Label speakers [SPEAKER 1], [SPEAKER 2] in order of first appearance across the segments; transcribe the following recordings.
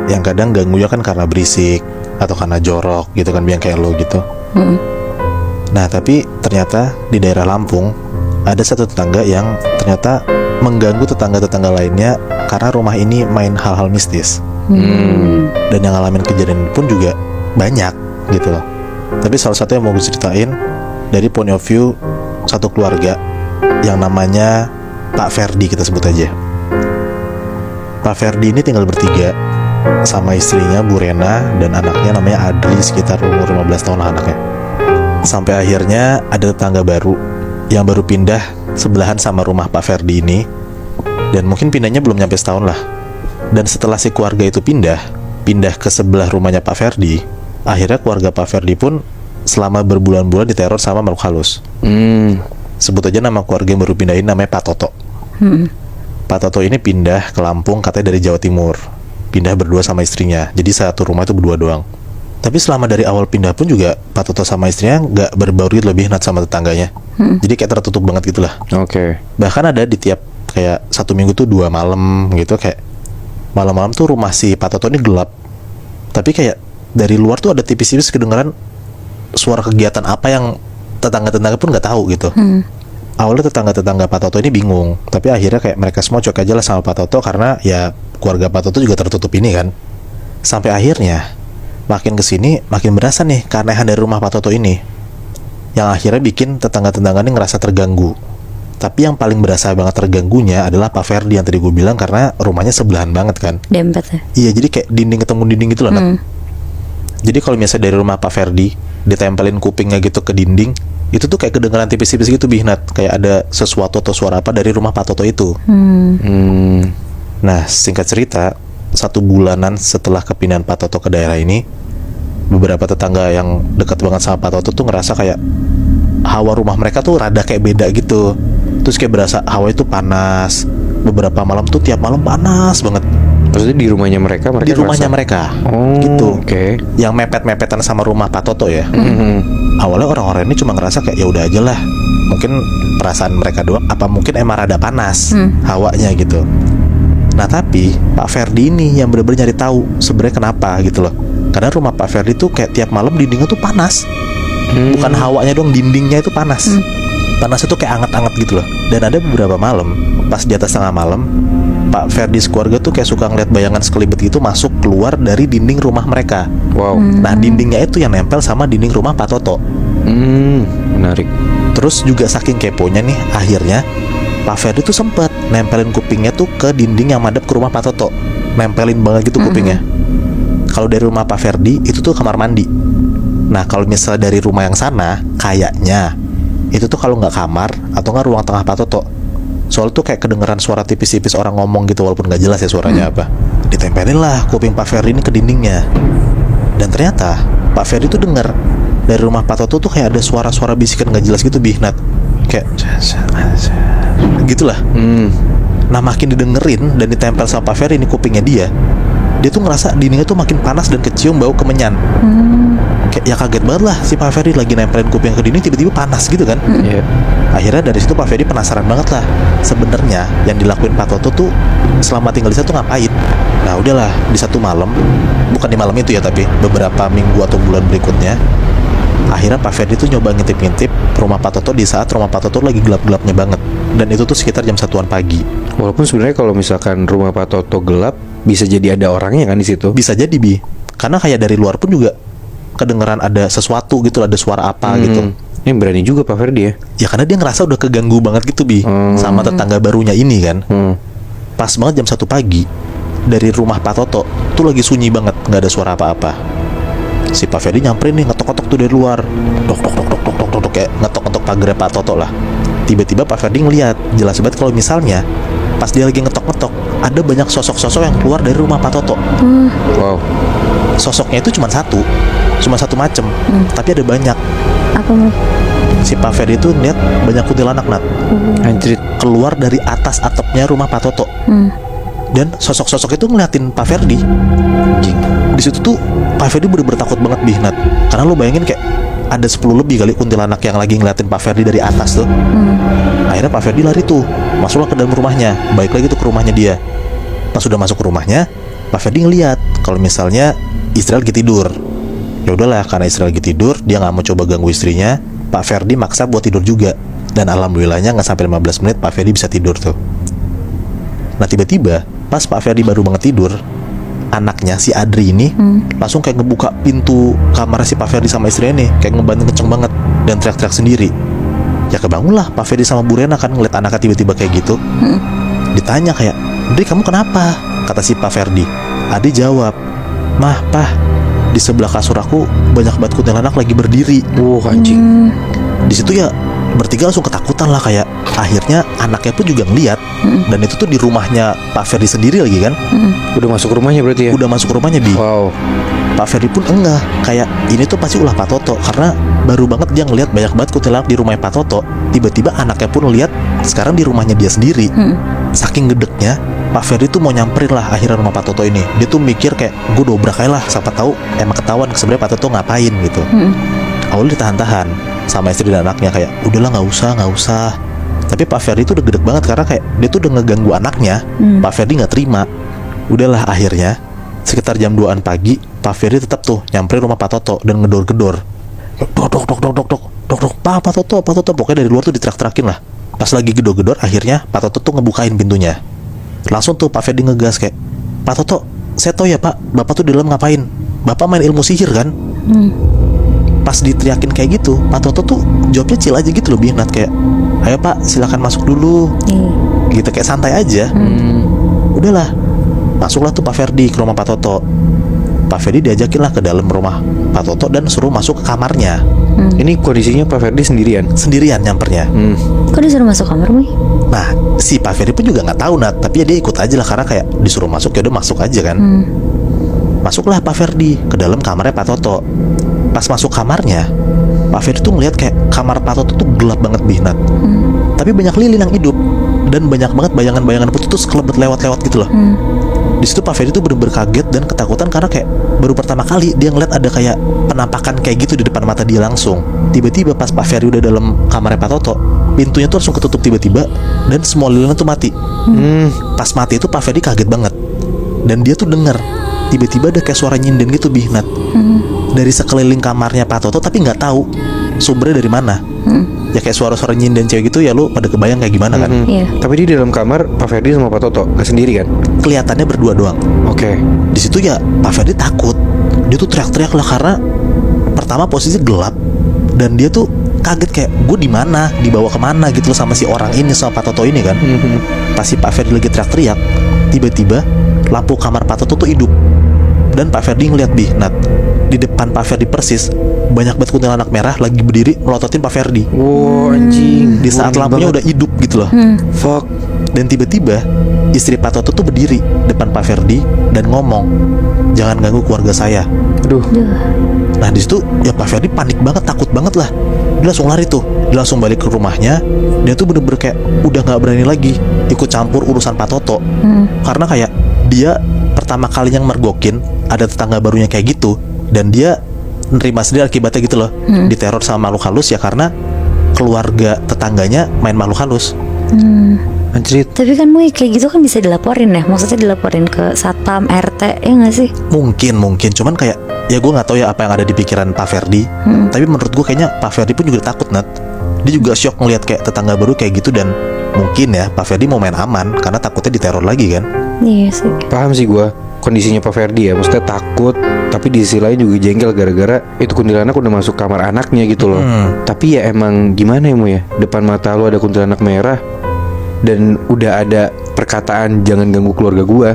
[SPEAKER 1] yang kadang ganggunya kan karena berisik atau karena jorok gitu kan, yang kayak lo gitu. Nah tapi ternyata di daerah Lampung ada satu tetangga yang ternyata mengganggu tetangga-tetangga lainnya karena rumah ini main hal-hal mistis. Dan yang ngalamin kejadian pun juga banyak gitu loh. Tapi salah satu yang mau gue ceritain dari point of view satu keluarga yang namanya Pak Ferdi, kita sebut aja. Pak Ferdi ini tinggal bertiga sama istrinya Bu Rena dan anaknya namanya Adli, sekitar umur 15 tahun lah anaknya. Sampai akhirnya ada tetangga baru yang baru pindah sebelahan sama rumah Pak Ferdi ini. Dan mungkin pindahnya belum nyampe setahun lah. Dan setelah si keluarga itu pindah ke sebelah rumahnya Pak Ferdi, akhirnya keluarga Pak Ferdi pun selama berbulan-bulan diteror sama makhluk halus. Sebut aja nama keluarga yang baru pindahin namanya Pak Toto. Pak Toto ini pindah ke Lampung katanya dari Jawa Timur. Pindah berdua sama istrinya. Jadi satu rumah itu berdua doang. Tapi selama dari awal pindah pun juga Pak Toto sama istrinya gak berbauri lebih enak sama tetangganya. Jadi kayak tertutup banget gitulah. Bahkan ada di tiap kayak 1 minggu tuh 2 malam gitu, kayak malam-malam tuh rumah si Pak Toto ini gelap. Tapi kayak dari luar tuh ada tipis-tipis kedengeran suara kegiatan apa yang tetangga-tetangga pun gak tahu gitu. Awalnya tetangga-tetangga Pak Toto ini bingung, tapi akhirnya kayak mereka semua cuek aja lah sama Pak Toto karena ya keluarga Pak Toto juga tertutup ini kan. Sampai akhirnya makin kesini makin berasa nih keanehan dari rumah Pak Toto ini, yang akhirnya bikin tetangga-tetangga ini ngerasa terganggu. Tapi yang paling berasa banget terganggunya adalah Pak Ferdi yang tadi gue bilang, karena rumahnya sebelahan banget kan.
[SPEAKER 2] Dempet ya?
[SPEAKER 1] Iya, jadi kayak dinding ketemu dinding gitu loh. Jadi kalau misalnya dari rumah Pak Ferdi ditempelin kupingnya gitu ke dinding, itu tuh kayak kedengeran tipis-tipis gitu Bihnat, kayak ada sesuatu atau suara apa dari rumah Pak Toto itu. Nah singkat cerita, 1 bulanan setelah kepindahan Pak Toto ke daerah ini, beberapa tetangga yang dekat banget sama Pak Toto tuh ngerasa kayak hawa rumah mereka tuh rada kayak beda gitu. Terus kayak berasa hawa itu panas. Beberapa malam tuh tiap malam panas banget.
[SPEAKER 3] Maksudnya di rumahnya mereka
[SPEAKER 1] di rumahnya mereka gitu. Yang mepet-mepetan sama rumah Pak Toto ya. Awalnya orang-orang ini cuma ngerasa kayak ya udah aja lah, mungkin perasaan mereka doang, apa mungkin emang rada panas hawanya gitu. Nah tapi Pak Ferdi ini yang benar-benar nyari tahu sebenarnya kenapa gitu loh. Karena rumah Pak Ferdi tuh kayak tiap malam dindingnya tuh panas. Bukan hawanya dong, dindingnya itu panas. Panasnya tuh kayak anget-anget gitu loh. Dan ada beberapa malam pas di atas tengah malam, Pak Ferdi keluarga tuh kayak suka ngeliat bayangan sekelibet gitu masuk keluar dari dinding rumah mereka. Nah dindingnya itu yang nempel sama dinding rumah Pak Toto.
[SPEAKER 3] Menarik.
[SPEAKER 1] Terus juga saking keponya nih, akhirnya Pak Ferdi tuh sempet nempelin kupingnya tuh ke dinding yang madep ke rumah Pak Toto. Nempelin banget gitu kupingnya. Kalau dari rumah Pak Ferdi itu tuh kamar mandi. Nah kalau misalnya dari rumah yang sana, kayaknya itu tuh kalau nggak kamar atau nggak ruang tengah Pak Toto. Soalnya tuh kayak kedengeran suara tipis-tipis orang ngomong gitu, walaupun nggak jelas ya suaranya apa. Ditempelin lah kuping Pak Ferdi ini ke dindingnya. Dan ternyata Pak Ferdi tuh denger dari rumah Pak Toto tuh kayak ada suara-suara bisikan nggak jelas gitu Bihnat, kayak gitulah. Nah makin didengerin dan ditempel sama Pak Ferdi ini kupingnya dia tuh ngerasa dindingnya tuh makin panas dan kecium bau kemenyan. Kayak ya kaget banget lah si Pak Ferdi lagi nempelin kuping ke dinding tiba-tiba panas gitu kan. Akhirnya dari situ Pak Ferdi penasaran banget lah, sebenarnya yang dilakuin Pak Toto tuh selama tinggal di sana tuh ngapain. Nah udahlah, di satu malam, bukan di malam itu ya, tapi beberapa minggu atau bulan berikutnya, akhirnya Pak Ferdi tuh nyoba ngintip-ngintip rumah Pak Toto di saat rumah Pak Toto lagi gelap-gelapnya banget. Dan itu tuh sekitar jam 1-an pagi.
[SPEAKER 3] Walaupun sebenarnya kalau misalkan rumah Pak Toto gelap, bisa jadi ada orangnya kan di situ.
[SPEAKER 1] Bisa jadi Bi, karena kayak dari luar pun juga kedengeran ada sesuatu gitu, ada suara apa gitu.
[SPEAKER 3] Ini berani juga Pak Ferdi ya.
[SPEAKER 1] Ya karena dia ngerasa udah keganggu banget gitu Bi, sama tetangga barunya ini kan. Pas banget jam 1 pagi, dari rumah Pak Toto tuh lagi sunyi banget, nggak ada suara apa-apa. Si Pak Ferdi nyamperin nih, ngetok-ngetok tuh dari luar, dok kayak ngetok-ngetok pagar Pak Toto lah. Tiba-tiba Pak Ferdi ngeliat jelas banget kalau misalnya pas dia lagi ngetok-ngetok ada banyak sosok-sosok yang keluar dari rumah Pak Toto. Sosoknya itu cuma satu macem, tapi ada banyak.
[SPEAKER 2] Apa?
[SPEAKER 1] Si Pak Ferdi itu lihat banyak kuntilanak
[SPEAKER 3] Anjrit,
[SPEAKER 1] keluar dari atas atapnya rumah Pak Toto. Dan sosok-sosok itu ngeliatin Pak Ferdi. Di situ tuh Pak Ferdi bener-bener takut banget Bihnat, karena lo bayangin kayak ada 10 lebih kali kuntilanak yang lagi ngeliatin Pak Ferdi dari atas tuh. Akhirnya Pak Ferdi lari tuh, masuklah ke dalam rumahnya, balik lagi tuh ke rumahnya dia. Pas sudah masuk ke rumahnya, Pak Ferdi ngeliat kalau misalnya istri lagi tidur. Ya udahlah, karena istri lagi tidur, dia nggak mau coba ganggu istrinya. Pak Ferdi maksa buat tidur juga. Dan alhamdulillahnya nggak sampai 15 menit Pak Ferdi bisa tidur tuh. Nah tiba-tiba pas Pak Ferdi baru banget tidur, anaknya si Adri ini langsung kayak ngebuka pintu kamar si Pak Ferdi sama istrinya nih, kayak ngebanting kenceng banget dan teriak-teriak sendiri. Ya kebangunlah Pak Ferdi sama Bu Rena kan ngeliat anaknya tiba-tiba kayak gitu. Ditanya kayak, Adri kamu kenapa? Kata si Pak Ferdi. Adri jawab, Mah, Pah, di sebelah kasur aku banyak banget kuntilanak lagi berdiri.
[SPEAKER 3] Anjing.
[SPEAKER 1] Di situ ya bertiga langsung ketakutan lah, kayak akhirnya anaknya pun juga ngeliat. Dan itu tuh di rumahnya Pak Ferdi sendiri lagi kan.
[SPEAKER 3] Udah masuk rumahnya berarti ya?
[SPEAKER 1] Udah masuk rumahnya, Bi.
[SPEAKER 3] Wow.
[SPEAKER 1] Pak Ferdi pun enggak, kayak ini tuh pasti ulah Pak Toto, karena baru banget dia ngeliat banyak banget kuntilanak di rumahnya Pak Toto. Tiba-tiba anaknya pun lihat sekarang di rumahnya dia sendiri. Saking gedeknya, Pak Ferdi tuh mau nyamperin lah akhirnya rumah Pak Toto ini. Dia tuh mikir kayak, gue dobrak aja lah, siapa tahu emang ketahuan sebenarnya Pak Toto ngapain gitu. Awalnya ditahan-tahan sama istri dan anaknya, kayak udahlah nggak usah. Tapi Pak Ferdi tuh udah gedek banget karena kayak dia tuh udah ngeganggu anaknya. Pak Ferdi nggak terima. Udahlah akhirnya sekitar jam 2-an pagi Pak Ferdi tetap tuh nyamperin rumah Pak Toto dan ngedor-gedor. Dok, Pak Toto. Pokoknya dari luar tuh diteriak-teriakin lah. Pas lagi gedor-gedor akhirnya Pak Toto tuh ngebukain pintunya. Langsung tuh Pak Ferdi ngegas kayak, Pak Toto, saya tahu ya Pak, Bapak tuh di dalam ngapain? Bapak main ilmu sihir kan? Pas diteriakin kayak gitu, Pak Toto tuh jawabnya chill aja gitu loh, Binat, kayak, ayo Pak silakan masuk dulu. Gitu kayak santai aja. Udahlah, masuklah tuh Pak Ferdi ke rumah Pak Toto. Pak Ferdi diajakin lah ke dalam rumah Pak Toto dan suruh masuk ke kamarnya.
[SPEAKER 3] Ini kondisinya Pak Ferdi sendirian
[SPEAKER 1] nyampernya.
[SPEAKER 2] Kok disuruh masuk kamar, Boy?
[SPEAKER 1] Nah si Pak Ferdi pun juga nggak tahu, Nat, tapi ya dia ikut aja lah karena kayak disuruh masuk, ya udah masuk aja kan. Masuklah Pak Ferdi ke dalam kamarnya Pak Toto. Pas masuk kamarnya, Pak Ferdi tuh ngeliat kayak kamar Pak Toto tuh gelap banget, Binat. Tapi banyak lilin yang hidup dan banyak banget bayangan-bayangan putih tuh sekelebet lewat-lewat gitu loh. Di situ Pak Ferdi tuh bener-bener kaget dan ketakutan karena kayak baru pertama kali dia ngeliat ada kayak penampakan kayak gitu di depan mata dia langsung. Tiba-tiba pas Pak Ferdi udah dalam kamarnya Pak Toto, pintunya tuh langsung ketutup tiba-tiba dan semua lilinnya tuh mati. Pas mati itu Pak Ferdi kaget banget dan dia tuh denger tiba-tiba ada kayak suara nyinden gitu, Binat, dari sekeliling kamarnya Pak Toto, tapi nggak tahu sumbernya dari mana. Ya kayak suara-suara nyinden cewek gitu, ya lu pada kebayang kayak gimana kan.
[SPEAKER 3] Tapi di dalam kamar Pak Ferdi sama Pak Toto gak sendiri kan?
[SPEAKER 1] Kelihatannya berdua doang.
[SPEAKER 3] Oke.
[SPEAKER 1] Di situ ya Pak Ferdi takut. Dia tuh teriak-teriak lah karena pertama posisi gelap dan dia tuh kaget kayak, gue di mana, dibawa kemana gitu loh sama si orang ini, sama Pak Toto ini kan. Pas si Pak Ferdi lagi teriak-teriak, tiba-tiba lampu kamar Pak Toto tuh hidup dan Pak Ferdi ngeliat, Nat, di depan Pak Ferdi persis banyak banget kuntilanak merah lagi berdiri melototin Pak Ferdi.
[SPEAKER 3] Anjing.
[SPEAKER 1] Di saat lampunya udah hidup gitu loh.
[SPEAKER 3] Fuck.
[SPEAKER 1] Dan tiba-tiba istri Pak Toto tuh berdiri depan Pak Ferdi dan ngomong, jangan ganggu keluarga saya.
[SPEAKER 3] Aduh.
[SPEAKER 1] Nah di situ ya Pak Ferdi panik banget, takut banget lah. Dia langsung lari tuh, dia langsung balik ke rumahnya. Dia tuh bener-bener kayak udah gak berani lagi ikut campur urusan Pak Toto. Karena kayak dia pertama kali yang mergokin ada tetangga barunya kayak gitu, dan dia nerima sendiri akibatnya gitu loh. Diteror sama makhluk halus ya karena keluarga tetangganya main makhluk halus.
[SPEAKER 3] Anjrit.
[SPEAKER 2] Tapi kan Boy, kayak gitu kan bisa dilaporin ya? Maksudnya dilaporin ke Satpam, RT, ya nggak sih?
[SPEAKER 1] Mungkin cuman kayak ya gue nggak tahu ya apa yang ada di pikiran Pak Ferdi. Tapi menurut gue kayaknya Pak Ferdi pun juga takut, Nat. Dia juga shock ngelihat kayak tetangga baru kayak gitu, dan mungkin ya Pak Ferdi mau main aman karena takutnya diteror lagi kan.
[SPEAKER 2] Iya sih.
[SPEAKER 3] Paham sih gue kondisinya Pak Ferdi ya, maksudnya takut, tapi di sisi lain juga jengkel gara-gara itu kuntilanak udah masuk kamar anaknya gitu loh. Tapi ya emang gimana ya Mo ya, depan mata lu ada kuntilanak merah dan udah ada perkataan jangan ganggu keluarga gua.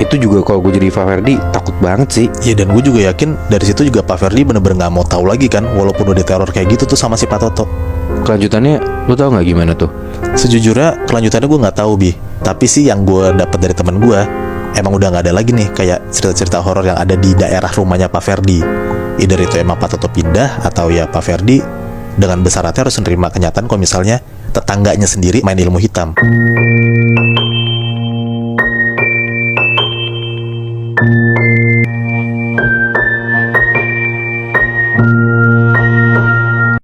[SPEAKER 3] Itu juga kalau gue jadi Pak Ferdi takut banget sih.
[SPEAKER 1] Ya dan gue juga yakin dari situ juga Pak Ferdi bener-bener gak mau tahu lagi kan, walaupun udah diteror kayak gitu tuh sama si Pak Toto.
[SPEAKER 3] Kelanjutannya lu tahu nggak gimana tuh?
[SPEAKER 1] Sejujurnya kelanjutannya gue nggak tahu, Bi. Tapi sih yang gue dapat dari temen gue, emang udah nggak ada lagi nih kayak cerita-cerita horor yang ada di daerah rumahnya Pak Ferdi. Either itu emang Pak Toto pindah, atau ya Pak Ferdi dengan besar hati harus menerima kenyataan kalau misalnya tetangganya sendiri main ilmu hitam.